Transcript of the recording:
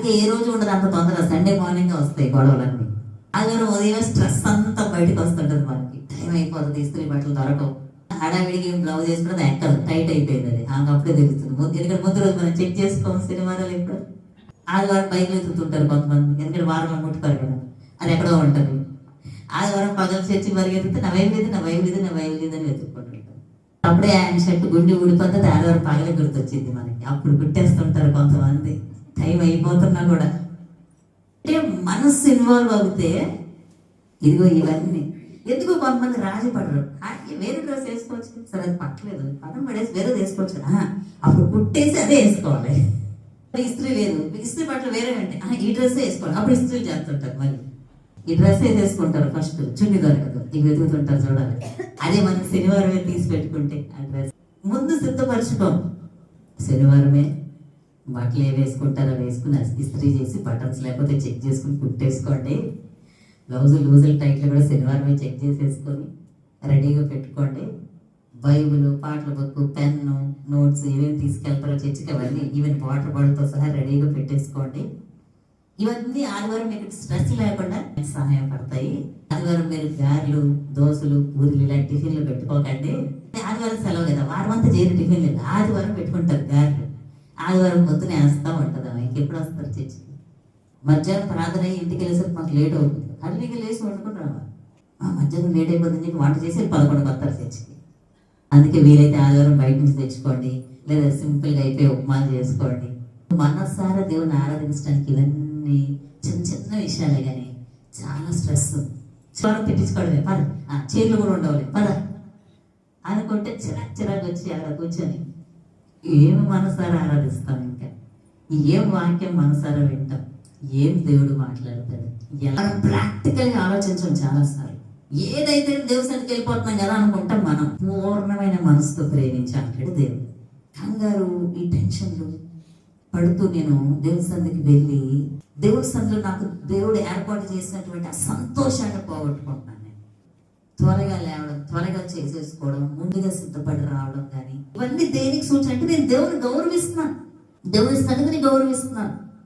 అందుకే ఏ రోజు ఉండదు అంత తొందర, సండే మార్నింగ్ వస్తాయి గొడవలన్నీ. ఆదివారం ఉదయం స్ట్రెస్ అంతా బయటకు వస్తుంటది, మనకి టైం అయిపోతుంది, ఇస్త్రీ బట్టలు దొరకవు, హడావిడికి బ్లౌజ్ వేసుకున్నది ఎక్కదు, టైట్ అయిపోయింది, అది ఆమె అప్పుడే తెలుస్తుంది. ఎందుకంటే ముందు రోజు మనం చెక్ చేసుకోము సినిమాలు ఎప్పుడు. ఆదివారం బైక్లు ఎత్తుతుంటారు కొంతమంది, ఎందుకంటే వారంలో ముట్టుకోరు కదా, అది ఎక్కడో ఉంటుంది. ఆదివారం పగలు చర్చి పరిగెత్తితే నా వైపు లేదు, నా వైపు లేదు, నా వైపు లేదు అని వెతుక్కుంటుంటారు. అప్పుడే ఆయన షర్ట్ గుండి ఊడిపోతుంది, ఆదివారం పగలే గుర్తొచ్చింది మనకి, అప్పుడు కుట్టేస్తుంటారు కొంతమంది, టైం అయిపోతున్నా కూడా. అంటే మనస్సు ఇన్వాల్వ్ అవుతే ఇదిగో ఇవన్నీ ఎందుకు కొంతమంది రాజీ పడరు. వేరే డ్రెస్ వేసుకోవచ్చు, సరే అది పట్టలేదు, పదం పడేసి వేరే వేసుకోవచ్చు, అప్పుడు కుట్టేసి అదే వేసుకోవాలి. ఇస్త్రీ లేదు, ఇస్త్రీ బట్టలు వేరే అంటే ఈ డ్రెస్ వేసుకోవాలి, అప్పుడు ఇస్త్రీ చేస్తుంటారు. మళ్ళీ ఈ డ్రెస్ వేసేసుకుంటారు, ఫస్ట్ చున్నీ దొరకదు, ఇక వెతుకుతుంటారు, చూడాలి. అదే మనం శనివారమే తీసి పెట్టుకుంటే ఆ డ్రెస్ ముందు సిద్ధపరచుకోం. శనివారమే బట్టలు ఏ వేసుకుంటారో వేసుకుని ఇస్త్రీ చేసి బటన్స్ లేకపోతే చెక్ చేసుకుని కుట్టేసుకోండి. బ్లౌజులు లూజులు టైట్లు కూడా శనివారమే చెక్ చేసేసుకొని రెడీగా పెట్టుకోండి. బైబుల్, పాటల బుక్, పెన్ను, నోట్స్ ఏమేమి తీసుకెళ్తారో చర్చికి అవన్నీ ఈవెన్ వాటర్ బాటిల్తో సహా రెడీగా పెట్టేసుకోండి. ఇవన్నీ ఆదివారం మీకు స్ట్రెస్ లేకుండా సహాయపడతాయి. ఆదివారం మీరు గారెలు, దోశలు, పూరీలు ఇలాంటి టిఫిన్లు పెట్టుకోకండి. ఆదివారం సెలవు కదా, వారం అంతా చేయని టిఫిన్లు లేదు, ఆదివారం పెట్టుకుంటారు గారెలు. ఆదివారం పొద్దున వేస్తూ ఉంటుంది, ఇంకెప్పుడు వస్తారు చర్చికి. మధ్యాహ్నం ప్రార్థన ఇంటికి వెళ్ళేసరికి మాకు లేట్ అవుతుంది, అర్లీగా లేచి వండుకుని రావాలి. మధ్యాహ్నం లేట్ అయిపోతుంది, వంట చేసి 11 వస్తారు చర్చికి. అందుకే వీలైతే ఆదివారం బయట నుంచి తెచ్చుకోండి, లేదా సింపుల్గా అయిపోయి ఉప్మాలు చేసుకోండి. మనసారా దేవుని ఆరాధించడానికి ఇవన్నీ చిన్న చిన్న విషయాలే, కానీ చాలా స్ట్రెస్. చివరం పెట్టించుకోవడమే, పద చీరలు కూడా ఉండవాలి పద అనుకుంటే చిరాకు వచ్చి అక్కడ కూర్చొని ఏమి మనసారా ఆరాధిస్తాం, ఇంకా ఏం వాక్యం మనసారా వింటాం, ఏం దేవుడు మాట్లాడతాడు. ఎలా ప్రాక్టికల్గా ఆలోచించాం చాలాసార్లు. ఏదైతే దేవుని సన్నిధికి వెళ్ళిపోతున్నాం కదా అనుకుంటాం, మనం పూర్ణమైన మనసుతో ప్రేమించాలంటే దేవుడు. కంగారు, ఈ టెన్షన్లు పడుతూ నేను దేవుని సన్నిధికి వెళ్ళి దేవుని సన్నిధిలో నాకు దేవుడు ఏర్పాటు చేసినటువంటి ఆ సంతోషాన్ని పోగొట్టుకుంటున్నాను. నేను త్వరగా లేవడం, త్వరగా చేసేసుకోవడం, ముందుగా సిద్ధపడి రావడం, కానీ ఇవన్నీ దేనికి సూచన అంటే నేను దేవుని గౌరవిస్తున్నాను, దేవుని సన్నిధిని గౌరవిస్తున్నాను.